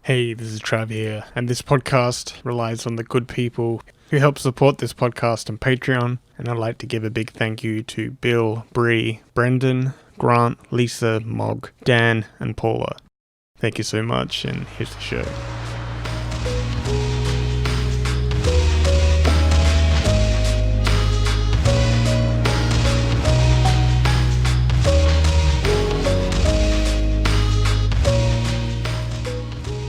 Hey, this is Trav here, and this podcast relies on the good people who help support this podcast on Patreon, and I'd like to give a big thank you to Bill, Bree, Brendan, Grant, Lisa, Mog, Dan, and Paula. Thank you so much, and here's the show.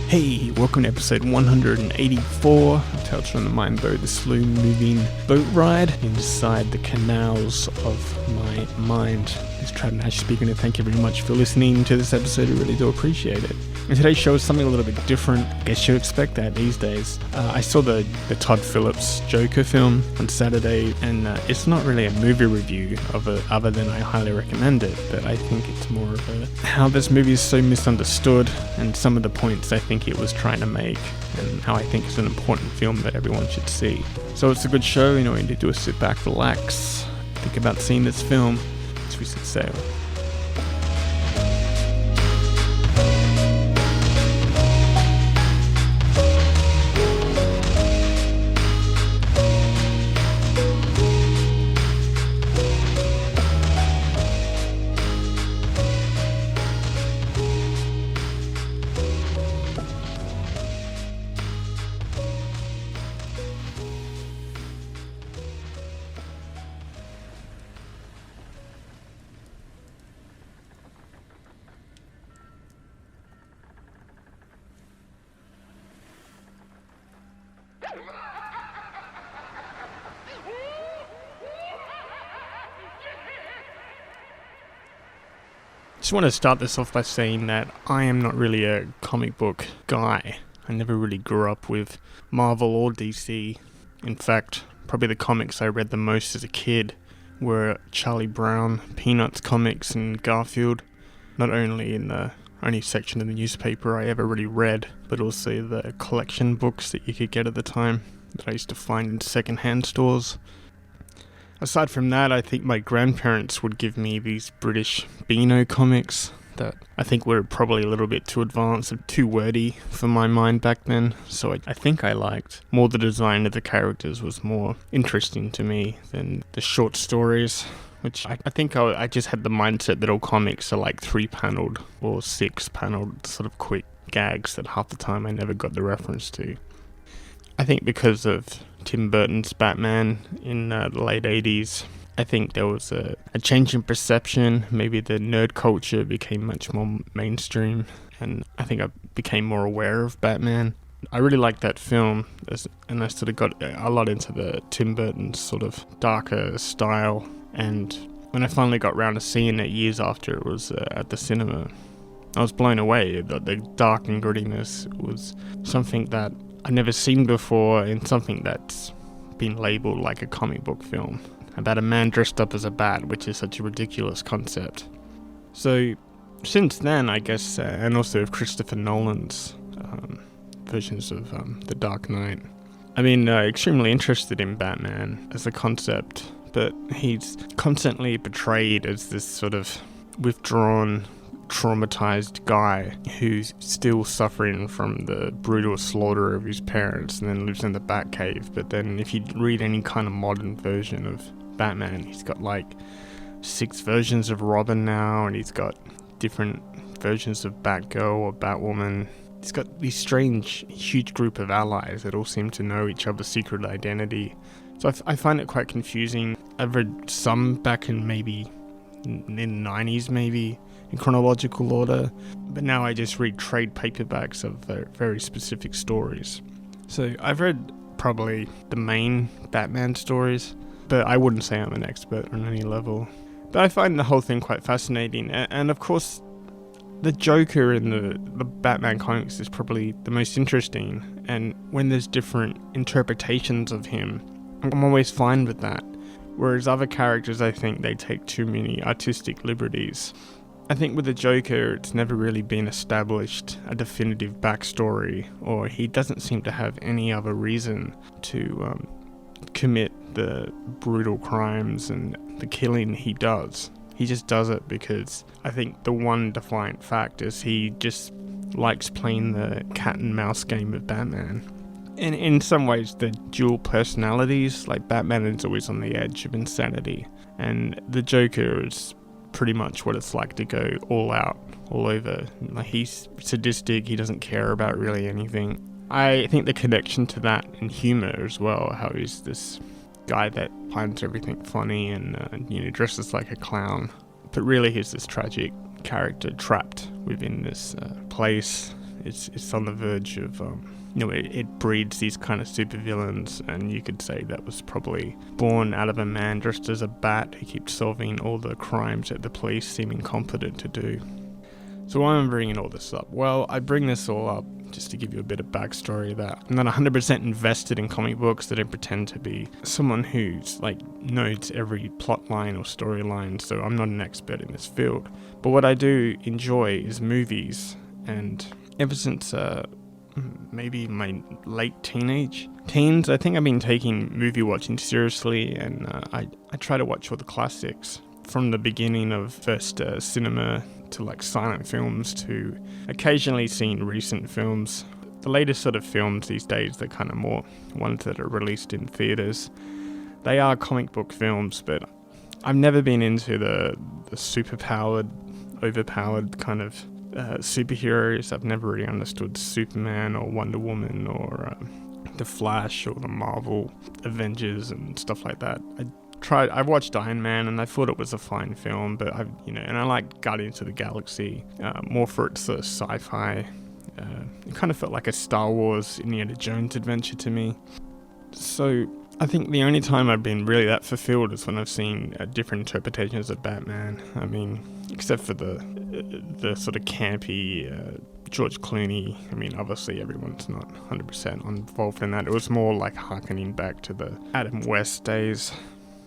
Hey, welcome to episode 184 of Tales from the Mind Boat, the slow-moving boat ride inside the canals of my mind. This is Trav Nash speaking, and thank you very much for listening to this episode. I really do appreciate it. And today's show is something a little bit different. I guess you expect that these days. I saw the Todd Phillip's Joker film on Saturday, and it's not really a movie review of it, other than I highly recommend it, but I think it's more of a how this movie is so misunderstood, and some of the points I think it was trying to make, and how I think it's an important film that everyone should see. So it's a good show, all you need to do is sit back, relax, think about seeing this film as we set sail. Just want to start this off by saying that I am not really a comic book guy. I never really grew up with Marvel or DC. In fact, probably the comics I read the most as a kid were Charlie Brown, Peanuts comics, and Garfield. Not only in the only section of the newspaper I ever really read, but also the collection books that you could get at the time that I used to find in second-hand stores. Aside from that, I think my grandparents would give me these British Beano comics that I think were probably a little bit too advanced and too wordy for my mind back then. So I think I liked more the design of the characters was more interesting to me than the short stories, which I think I just had the mindset that all comics are like 3-paneled or 6-paneled sort of quick gags that half the time I never got the reference to. I think because of Tim Burton's Batman in the late 80s, I think there was a change in perception. Maybe the nerd culture became much more mainstream, and I think I became more aware of Batman. I really liked that film, and I sort of got a lot into the Tim Burton's sort of darker style, and when I finally got around to seeing it years after it was at the cinema, I was blown away. The dark and grittiness was something that I've never seen before, and something that's been labelled like a comic book film about a man dressed up as a bat, which is such a ridiculous concept. So since then, I guess, and also of Christopher Nolan's versions of The Dark Knight, I've been extremely interested in Batman as a concept, but he's constantly portrayed as this sort of withdrawn, traumatized guy who's still suffering from the brutal slaughter of his parents and then lives in the Batcave. But then if you read any kind of modern version of Batman, he's got like 6 versions of Robin now, and he's got different versions of Batgirl or Batwoman. He's got this strange, huge group of allies that all seem to know each other's secret identity. So I find it quite confusing. I've read some back in maybe in the 90s, maybe in chronological order, but now I just read trade paperbacks of very specific stories. So I've read probably the main Batman stories, but I wouldn't say I'm an expert on any level. But I find the whole thing quite fascinating, and of course the Joker in the Batman comics is probably the most interesting, and when there's different interpretations of him, I'm always fine with that. Whereas other characters, I think they take too many artistic liberties. I think with the Joker, it's never really been established a definitive backstory, or he doesn't seem to have any other reason to commit the brutal crimes and the killing he does. He just does it because I think the one defiant fact is he just likes playing the cat and mouse game of Batman. And in some ways, the dual personalities, like Batman is always on the edge of insanity, and the Joker is pretty much what it's like to go all out, all over. Like, he's sadistic, he doesn't care about really anything. I think the connection to that in humor as well, how he's this guy that finds everything funny and dresses like a clown, but really he's this tragic character trapped within this place. It's on the verge of it breeds these kind of supervillains, and you could say that was probably born out of a man dressed as a bat who keeps solving all the crimes that the police seem incompetent to do. So why am I bringing all this up? Well, I bring this all up just to give you a bit of backstory that I'm not 100% invested in comic books. I don't pretend to be someone who's knows every plot line or storyline, so I'm not an expert in this field. But what I do enjoy is movies, and ever since maybe my late teens, I think I've been taking movie watching seriously, and I try to watch all the classics from the beginning of first cinema to silent films to occasionally seeing recent films. The latest sort of films these days, they're kind of more ones that are released in theaters. They are comic book films, but I've never been into the superpowered, overpowered kind of superheroes. I've never really understood Superman or Wonder Woman or the Flash or the Marvel Avengers and stuff like that. I watched Iron Man and I thought it was a fine film, but and I like Guardians of the Galaxy more for its sci-fi. It kind of felt like a Star Wars Indiana Jones adventure to me. So I think the only time I've been really that fulfilled is when I've seen different interpretations of Batman. I mean, except for the sort of campy George Clooney. I mean, obviously everyone's not 100% involved in that. It was more like harkening back to the Adam West days,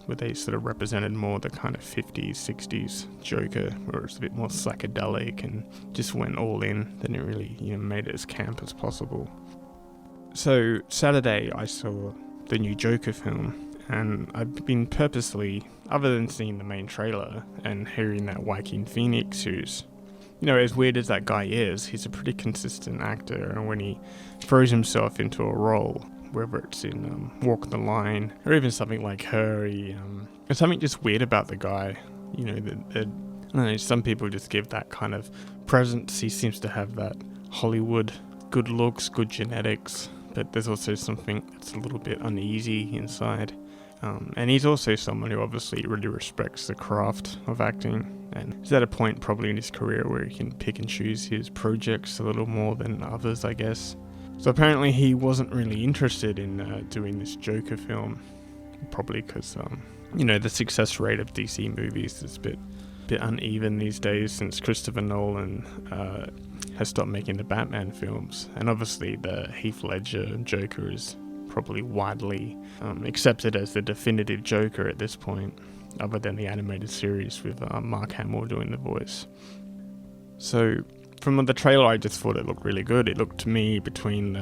where they sort of represented more the kind of 50s, 60s Joker, where it's a bit more psychedelic and just went all in. They didn't really, made it as camp as possible. So Saturday I saw the new Joker film, and I've been purposely, other than seeing the main trailer and hearing that Joaquin Phoenix, who's, as weird as that guy is, he's a pretty consistent actor, and when he throws himself into a role, whether it's in Walk the Line or even something like Her, there's something just weird about the guy. I don't know, some people just give that kind of presence. He seems to have that Hollywood good looks, good genetics, but there's also something that's a little bit uneasy inside. And he's also someone who obviously really respects the craft of acting, and is at a point probably in his career where he can pick and choose his projects a little more than others, I guess. So apparently he wasn't really interested in doing this Joker film, probably because, the success rate of DC movies is a bit uneven these days since Christopher Nolan has stopped making the Batman films. And obviously the Heath Ledger Joker is probably widely accepted as the definitive Joker at this point, other than the animated series with Mark Hamill doing the voice. So from the trailer, I just thought it looked really good. It looked to me between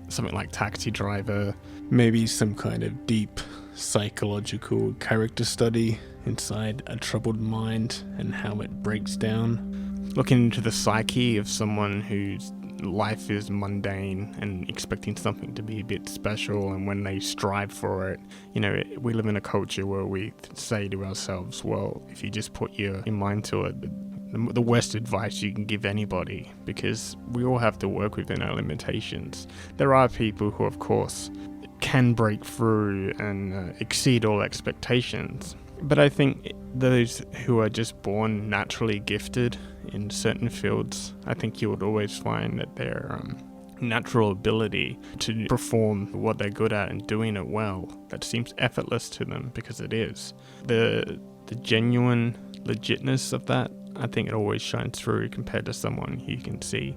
something like Taxi Driver, maybe some kind of deep psychological character study inside a troubled mind and how it breaks down. Looking into the psyche of someone whose life is mundane and expecting something to be a bit special, and when they strive for it, we live in a culture where we say to ourselves, well, if you just put your mind to it, the worst advice you can give anybody, because we all have to work within our limitations. There are people who, of course, can break through and exceed all expectations. But I think those who are just born naturally gifted in certain fields, I think you would always find that their natural ability to perform what they're good at and doing it well, that seems effortless to them, because it is. The genuine legitness of that, I think it always shines through compared to someone who you can see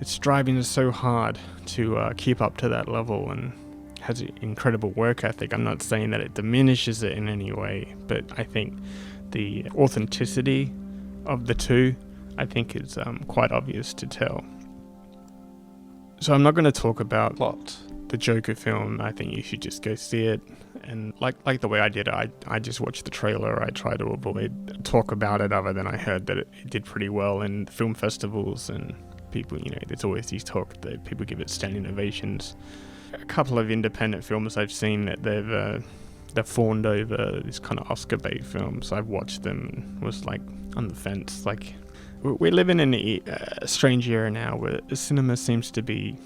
it's striving so hard to keep up to that level and has an incredible work ethic. I'm not saying that it diminishes it in any way, but I think the authenticity of the two, I think, is quite obvious to tell. So I'm not going to talk about plot. The Joker film, I think you should just go see it. And like the way I did it, I just watched the trailer. I try to avoid talk about it, other than I heard that it did pretty well in film festivals, and People, there's always these talk that people give it standing ovations. A couple of independent films I've seen that they've fawned over this kind of Oscar bait films. I've watched them and was like on the fence. Like, we're living in a strange era now where the cinema seems to be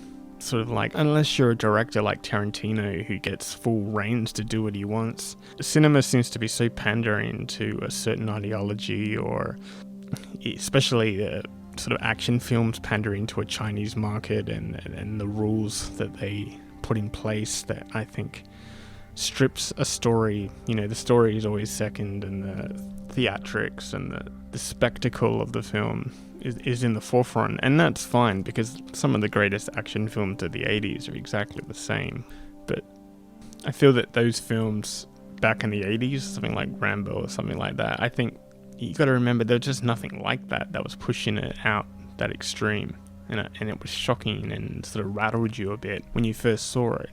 sort of like, unless you're a director like Tarantino who gets full reins to do what he wants, cinema seems to be so pandering to a certain ideology, or especially sort of action films pandering to a Chinese market and the rules that they put in place that I think strips a story. The story is always second, and the theatrics and the spectacle of the film is in the forefront, and that's fine because some of the greatest action films of the 80s are exactly the same. But I feel that those films back in the 80s, something like Rambo or something like that, I think you got to remember there's just nothing like that was pushing it out that extreme, and it was shocking and sort of rattled you a bit when you first saw it.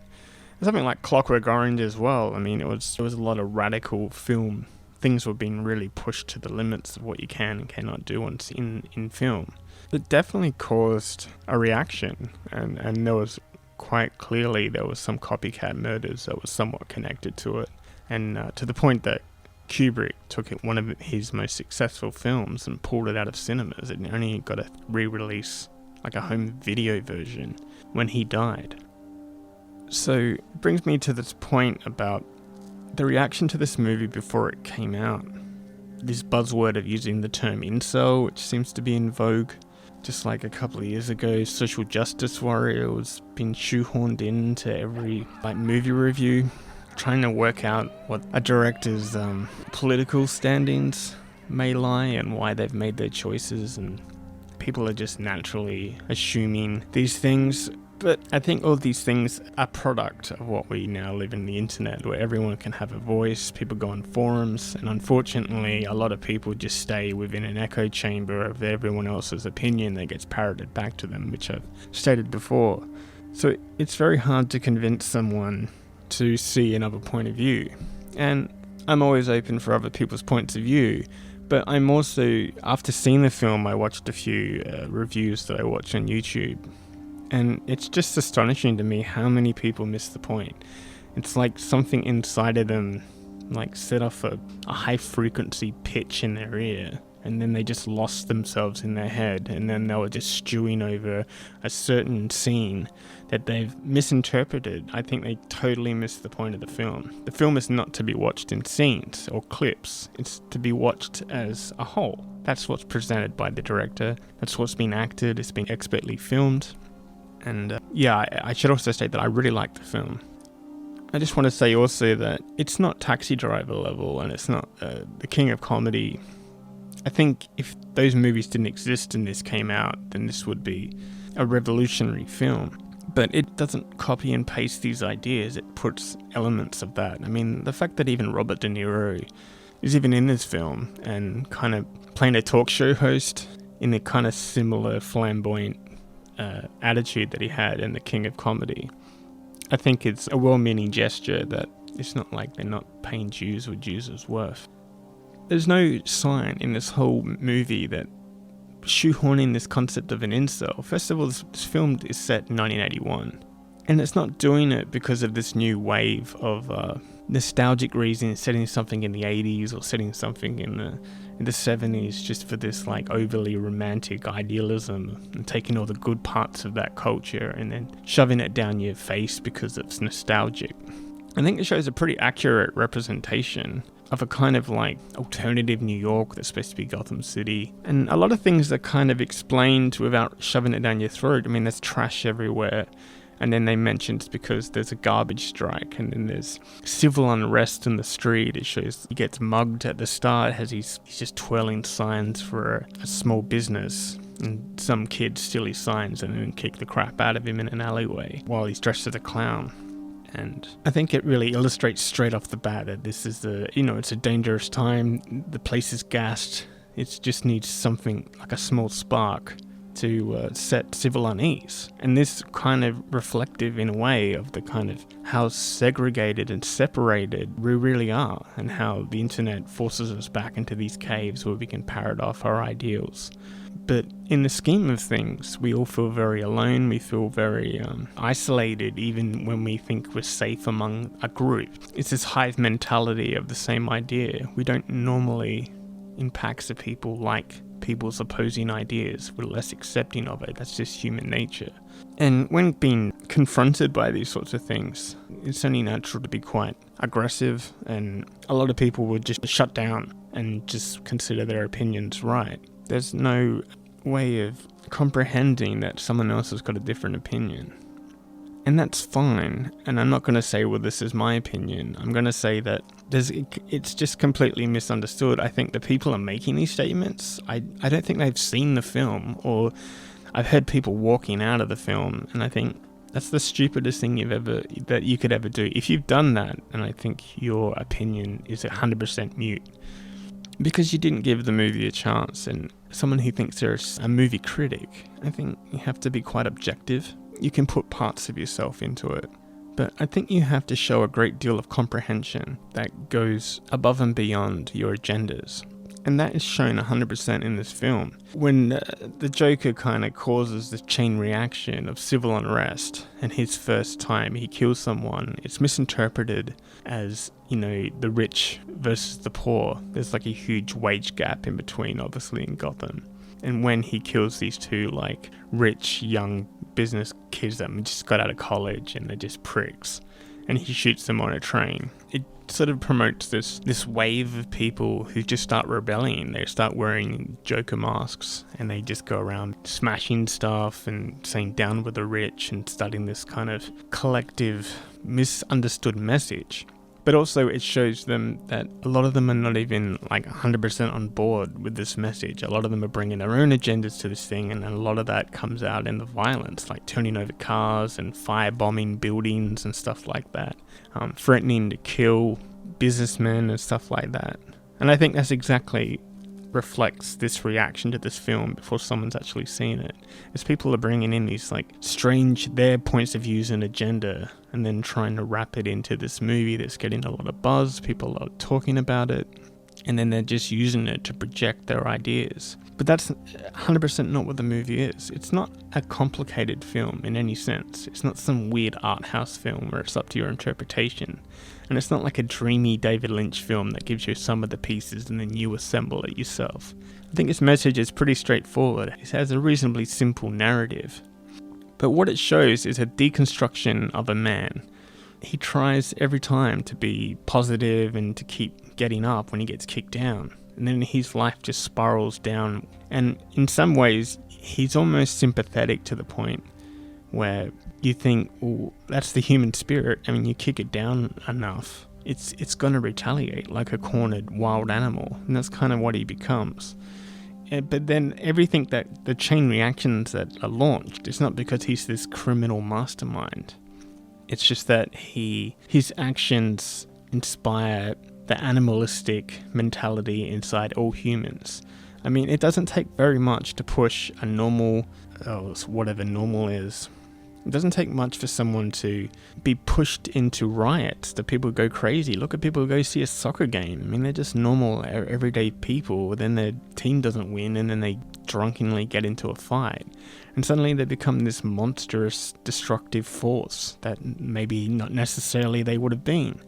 Something like Clockwork Orange as well. I mean, it was a lot of radical film. Things were being really pushed to the limits of what you can and cannot do in film. It definitely caused a reaction, and there was quite clearly there was some copycat murders that was somewhat connected to it, and to the point that Kubrick took one of his most successful films and pulled it out of cinemas. It only got a re-release, like a home video version, when he died. So it brings me to this point about the reaction to this movie before it came out. This buzzword of using the term incel, which seems to be in vogue. Just like a couple of years ago, social justice warrior was being shoehorned into every movie review, trying to work out what a director's political standings may lie and why they've made their choices, and people are just naturally assuming these things. But I think all these things are product of what we now live in the internet, where everyone can have a voice, people go on forums, and unfortunately a lot of people just stay within an echo chamber of everyone else's opinion that gets parroted back to them, which I've stated before. So it's very hard to convince someone to see another point of view. And I'm always open for other people's points of view, but I'm also, after seeing the film, I watched a few reviews that I watch on YouTube. And it's just astonishing to me how many people miss the point. It's like something inside of them set off a high frequency pitch in their ear, and then they just lost themselves in their head, and then they were just stewing over a certain scene that they've misinterpreted. I think they totally missed the point of the film. The film is not to be watched in scenes or clips. It's to be watched as a whole. That's what's presented by the director. That's what's been acted. It's been expertly filmed. And I should also state that I really like the film. I just want to say also that it's not Taxi Driver level, and it's not the King of Comedy. I think if those movies didn't exist and this came out, then this would be a revolutionary film. But it doesn't copy and paste these ideas, it puts elements of that. I mean, the fact that even Robert De Niro is even in this film and kind of playing a talk show host in a kind of similar flamboyant attitude that he had in The King of Comedy. I think it's a well-meaning gesture that it's not like they're not paying dues what dues is worth. There's no sign in this whole movie that shoehorning this concept of an incel. First of all, this film is set in 1981, and it's not doing it because of this new wave of nostalgic reasons, setting something in the 80s or setting something in the 70s just for this overly romantic idealism, and taking all the good parts of that culture and then shoving it down your face because it's nostalgic. I think it shows a pretty accurate representation of a kind of alternative New York that's supposed to be Gotham City, and a lot of things are kind of explained without shoving it down your throat. I mean, there's trash everywhere, and then they mention it's because there's a garbage strike, and then there's civil unrest in the street. It shows he gets mugged at the start as he's just twirling signs for a small business, and some kid steal his signs and then kick the crap out of him in an alleyway while he's dressed as a clown. And I think it really illustrates straight off the bat that this is it's a dangerous time. The place is gassed. It just needs something like a small spark to set civil unease. And this kind of reflective in a way of the kind of how segregated and separated we really are, and how the internet forces us back into these caves where we can parrot off our ideals. But in the scheme of things, we all feel very alone, we feel very isolated, even when we think we're safe among a group. It's this hive mentality of the same idea. We don't normally, in packs of people, like people's opposing ideas. We're less accepting of it. That's just human nature. And when being confronted by these sorts of things, it's only natural to be quite aggressive, and a lot of people would just shut down and just consider their opinions right. There's no way of comprehending that someone else has got a different opinion. And that's fine. And I'm not going to say, well, this is my opinion. I'm going to say that it's just completely misunderstood. I think the people are making these statements, I don't think they've seen the film, or I've heard people walking out of the film, and I think that's the stupidest thing that you could ever do. If you've done that, and I think your opinion is 100% mute, because you didn't give the movie a chance. And someone who thinks they're a movie critic, I think you have to be quite objective. You can put parts of yourself into it, but I think you have to show a great deal of comprehension that goes above and beyond your agendas. And that is shown 100% in this film. When the Joker kind of causes this chain reaction of civil unrest, and his first time he kills someone, it's misinterpreted as, the rich versus the poor. There's like a huge wage gap in between, obviously, in Gotham. And when he kills these two, rich, young business kids that just got out of college and they're just pricks, and he shoots them on a train, it sort of promotes this wave of people who just start rebelling. They start wearing Joker masks, and they just go around smashing stuff and saying down with the rich, and starting this kind of collective misunderstood message. But also it shows them that a lot of them are not even 100% on board with this message. A lot of them are bringing their own agendas to this thing, and a lot of that comes out in the violence, like turning over cars and firebombing buildings and stuff like that, threatening to kill businessmen and stuff like that. And I think that's exactly reflects this reaction to this film before someone's actually seen it. Is people are bringing in these strange, their points of views and agenda, and then trying to wrap it into this movie that's getting a lot of buzz, people are talking about it, and then they're just using it to project their ideas. But that's 100% not what the movie is. It's not a complicated film in any sense. It's not some weird art house film where it's up to your interpretation. And it's not like a dreamy David Lynch film that gives you some of the pieces and then you assemble it yourself. I think its message is pretty straightforward. It has a reasonably simple narrative. But what it shows is a deconstruction of a man. He tries every time to be positive and to keep getting up when he gets kicked down. And then his life just spirals down. And in some ways, he's almost sympathetic to the point where you think, well, that's the human spirit. I mean, you kick it down enough, it's going to retaliate like a cornered wild animal. And that's kind of what he becomes. But then everything that the chain reactions that are launched, it's not because he's this criminal mastermind. It's just that his actions inspire the animalistic mentality inside all humans. I mean, it doesn't take very much to push a normal, whatever normal is. It doesn't take much for someone to be pushed into riots, that people go crazy. Look at people who go see a soccer game. I mean, they're just normal, everyday people. Then their team doesn't win, and then they drunkenly get into a fight. And suddenly they become this monstrous, destructive force that maybe not necessarily they would have been.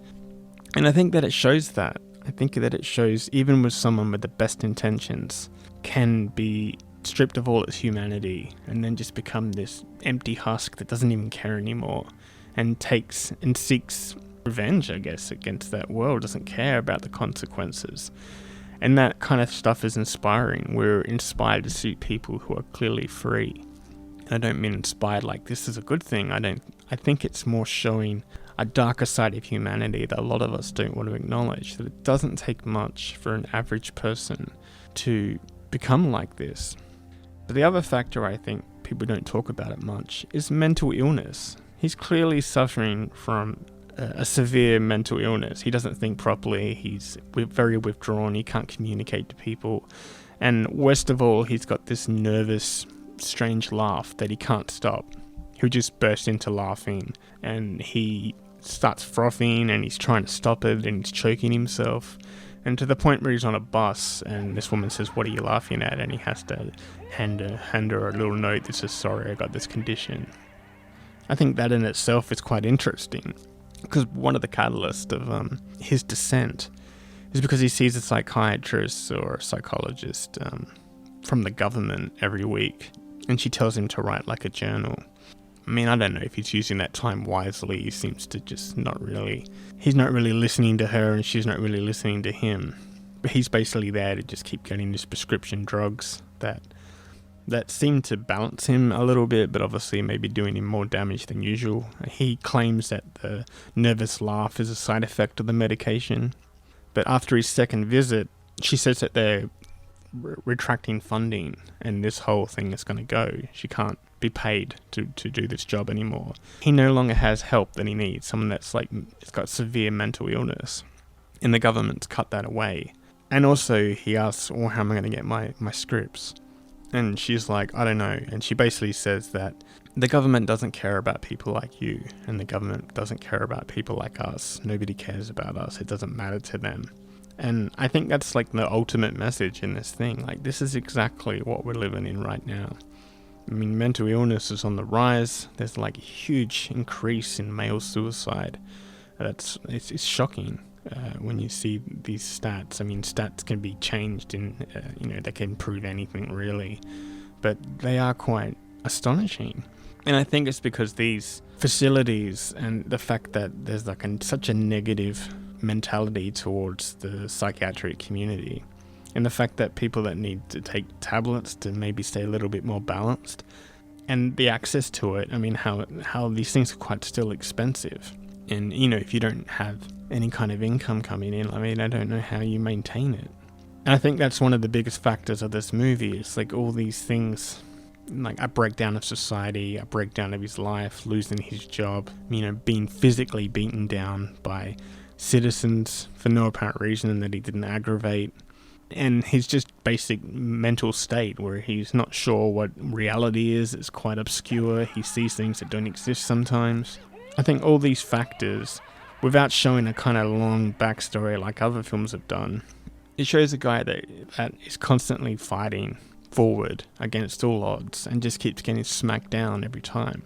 And I think that it shows that. I think that it shows even with someone with the best intentions can be stripped of all its humanity and then just become this empty husk that doesn't even care anymore and seeks revenge, I guess, against that world, doesn't care about the consequences. And that kind of stuff is inspiring. We're inspired to see people who are clearly free. I don't mean inspired like this is a good thing. I think it's more showing a darker side of humanity that a lot of us don't want to acknowledge, that it doesn't take much for an average person to become like this. But the other factor I think people don't talk about it much is mental illness. He's clearly suffering from a severe mental illness. He doesn't think properly, he's very withdrawn, he can't communicate to people, and worst of all, he's got this nervous strange laugh that he can't stop. He'll just burst into laughing, and he starts frothing, and he's trying to stop it, and he's choking himself, and to the point where he's on a bus, and this woman says, "What are you laughing at?" And he has to hand her a little note that says, "Sorry, I got this condition." I think that in itself is quite interesting, because one of the catalysts of his descent is because he sees a psychiatrist or a psychologist from the government every week, and she tells him to write like a journal. I mean, I don't know if he's using that time wisely. He seems to just he's not really listening to her, and she's not really listening to him. But he's basically there to just keep getting these prescription drugs that seem to balance him a little bit, but obviously maybe doing him more damage than usual. He claims that the nervous laugh is a side effect of the medication. But after his second visit, she says that they're retracting funding, and this whole thing is going to go. She can't be paid to do this job anymore. He no longer has help that he needs, someone that's it's got severe mental illness, and the government's cut that away. And also he asks, well, how am I going to get my scripts? And she's like, I don't know. And she basically says that the government doesn't care about people like you, and the government doesn't care about people like us. Nobody cares about us. It doesn't matter to them. And I think that's like the ultimate message in this thing. Like, this is exactly what we're living in right now. I mean, mental illness is on the rise. There's like a huge increase in male suicide. It's shocking when you see these stats. I mean, stats can be changed in, they can prove anything really, but they are quite astonishing. And I think it's because these facilities and the fact that there's like such a negative mentality towards the psychiatric community, and the fact that people that need to take tablets to maybe stay a little bit more balanced, and the access to it. I mean, how these things are quite still expensive. And, if you don't have any kind of income coming in, I mean, I don't know how you maintain it. And I think that's one of the biggest factors of this movie. It's like all these things, like a breakdown of society, a breakdown of his life, losing his job, being physically beaten down by citizens for no apparent reason that he didn't aggravate. And his just basic mental state where he's not sure what reality is. It's quite obscure. He sees things that don't exist sometimes. I think all these factors, without showing a kind of long backstory like other films have done, it shows a guy that is constantly fighting forward against all odds and just keeps getting smacked down every time.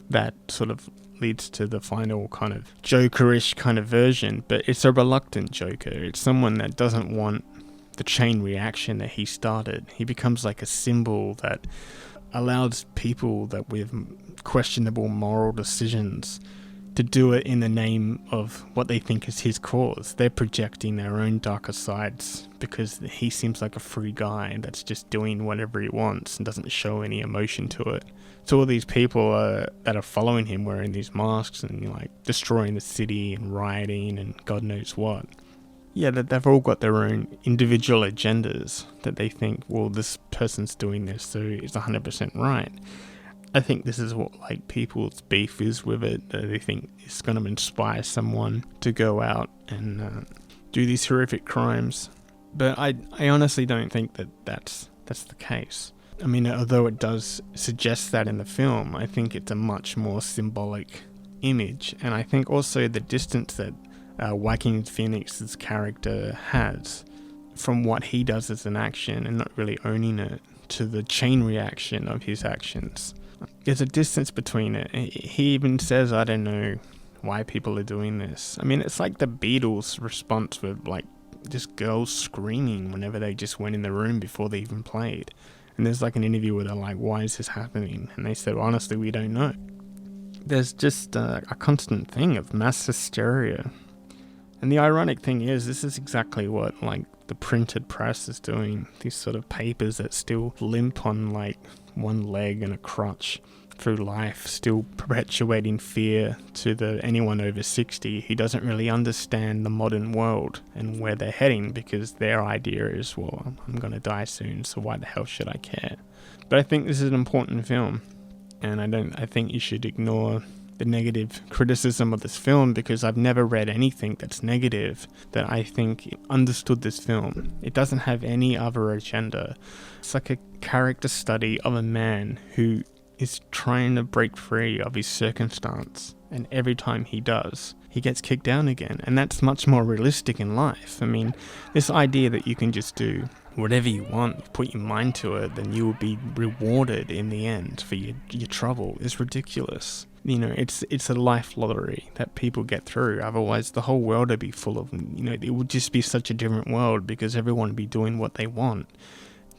That sort of leads to the final kind of Joker-ish kind of version, but it's a reluctant Joker. It's someone that doesn't want the chain reaction that he started. He becomes like a symbol that allows people that with questionable moral decisions to do it in the name of what they think is his cause. They're projecting their own darker sides because he seems like a free guy that's just doing whatever he wants and doesn't show any emotion to it. So all these people that are following him wearing these masks and like destroying the city and rioting and God knows what. Yeah, that they've all got their own individual agendas that they think, well, this person's doing this, so it's 100% right. I think this is what like people's beef is with it. They think it's going to inspire someone to go out and do these horrific crimes. But I honestly don't think that's the case. I mean, although it does suggest that in the film, I think it's a much more symbolic image. And I think also the distance that Joaquin Phoenix's character has from what he does as an action and not really owning it to the chain reaction of his actions. There's a distance between it. He even says, I don't know why people are doing this. I mean, it's like the Beatles' response with like just girls screaming whenever they just went in the room before they even played. And there's like an interview where they're like, why is this happening? And they said, honestly, we don't know. There's just a constant thing of mass hysteria. And the ironic thing is, this is exactly what like the printed press is doing. These sort of papers that still limp on like one leg and a crutch through life, still perpetuating fear to anyone over 60 who doesn't really understand the modern world and where they're heading, because their idea is, well, I'm going to die soon, so why the hell should I care? But I think this is an important film, and I think you should ignore the negative criticism of this film, because I've never read anything that's negative that I think understood this film. It doesn't have any other agenda. It's like a character study of a man who is trying to break free of his circumstance, and every time he does, he gets kicked down again. And that's much more realistic in life. I mean, this idea that you can just do whatever you want, put your mind to it, then you will be rewarded in the end for your trouble is ridiculous. You know, it's a life lottery that people get through. Otherwise, the whole world would be full of, it would just be such a different world because everyone would be doing what they want.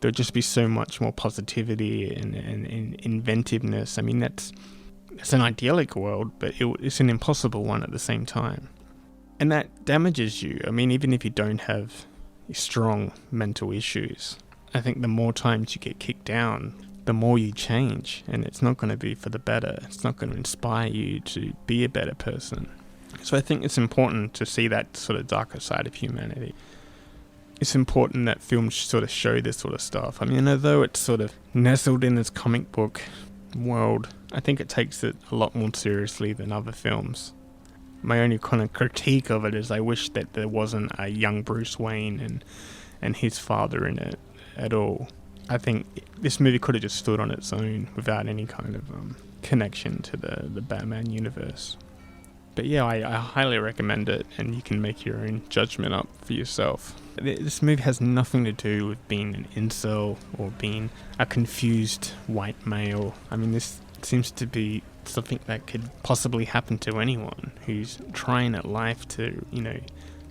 There would just be so much more positivity and inventiveness. I mean, it's an idyllic world, but it's an impossible one at the same time. And that damages you. I mean, even if you don't have strong mental issues, I think the more times you get kicked down, the more you change, and it's not going to be for the better. It's not going to inspire you to be a better person. So I think it's important to see that sort of darker side of humanity. It's important that films sort of show this sort of stuff. I mean, although it's sort of nestled in this comic book world, I think it takes it a lot more seriously than other films. My only kind of critique of it is I wish that there wasn't a young Bruce Wayne and his father in it at all. I think this movie could have just stood on its own without any kind of connection to the Batman universe. But yeah, I highly recommend it, and you can make your own judgment up for yourself. This movie has nothing to do with being an incel or being a confused white male. I mean, this seems to be something that could possibly happen to anyone who's trying at life to,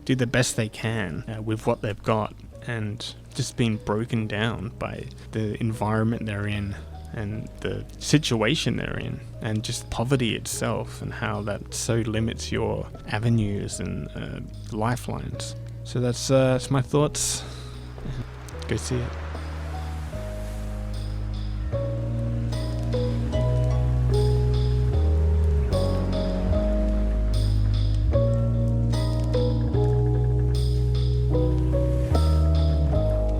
do the best they can with what they've got, and just being broken down by the environment they're in and the situation they're in, and just poverty itself, and how that so limits your avenues and lifelines. So that's my thoughts. Go see it.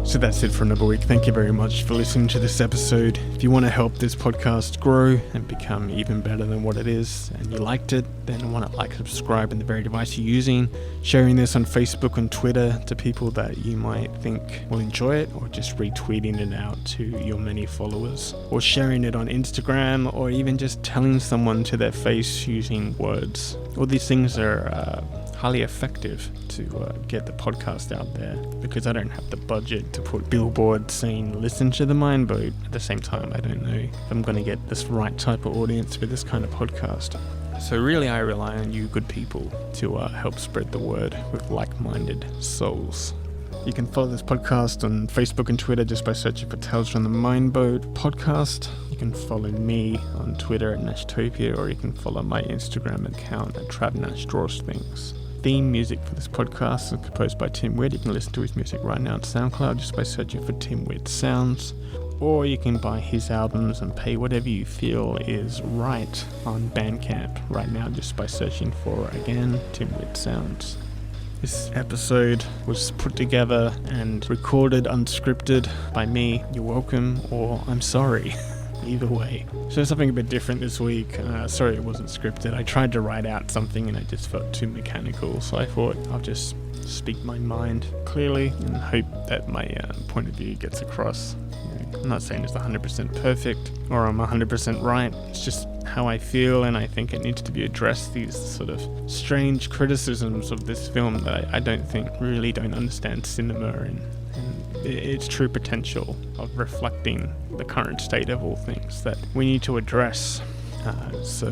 So that's it for another week. Thank you very much for listening to this episode. If you want to help this podcast grow and become even better than what it is, and you liked it, then why not subscribe in the very device you're using, sharing this on Facebook and Twitter to people that you might think will enjoy it, or just retweeting it out to your many followers, or sharing it on Instagram, or even just telling someone to their face using words. All these things are highly effective to get the podcast out there, because I don't have the budget to put billboards saying listen to the Mind Boat. At the same time, I don't know if I'm going to get this right type of audience for this kind of podcast. So really I rely on you good people to help spread the word with like-minded souls. You can follow this podcast on Facebook and Twitter just by searching for Tales from the Mind Boat podcast. You can follow me on Twitter at Nashtopia, or you can follow my Instagram account at Trav Nash Draws Things. Theme music for this podcast is composed by Tim Witt. You can listen to his music right now on SoundCloud just by searching for Tim Witt Sounds, or you can buy his albums and pay whatever you feel is right on Bandcamp right now just by searching for, again, Tim Witt Sounds. This episode was put together and recorded unscripted by me. You're welcome, or I'm sorry. Either way. So something a bit different this week. Sorry it wasn't scripted. I tried to write out something and I just felt too mechanical, so I thought I'll just speak my mind clearly and hope that my point of view gets across. I'm not saying it's 100% perfect or I'm 100% right. It's just how I feel, and I think it needs to be addressed, these sort of strange criticisms of this film that I don't understand cinema and its true potential of reflecting the current state of all things that we need to address. So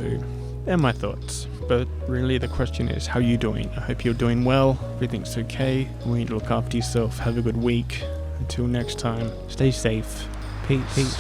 they're my thoughts. But really the question is, how are you doing? I hope you're doing well. Everything's okay. We need to look after yourself. Have a good week. Until next time, stay safe. Peace. Peace.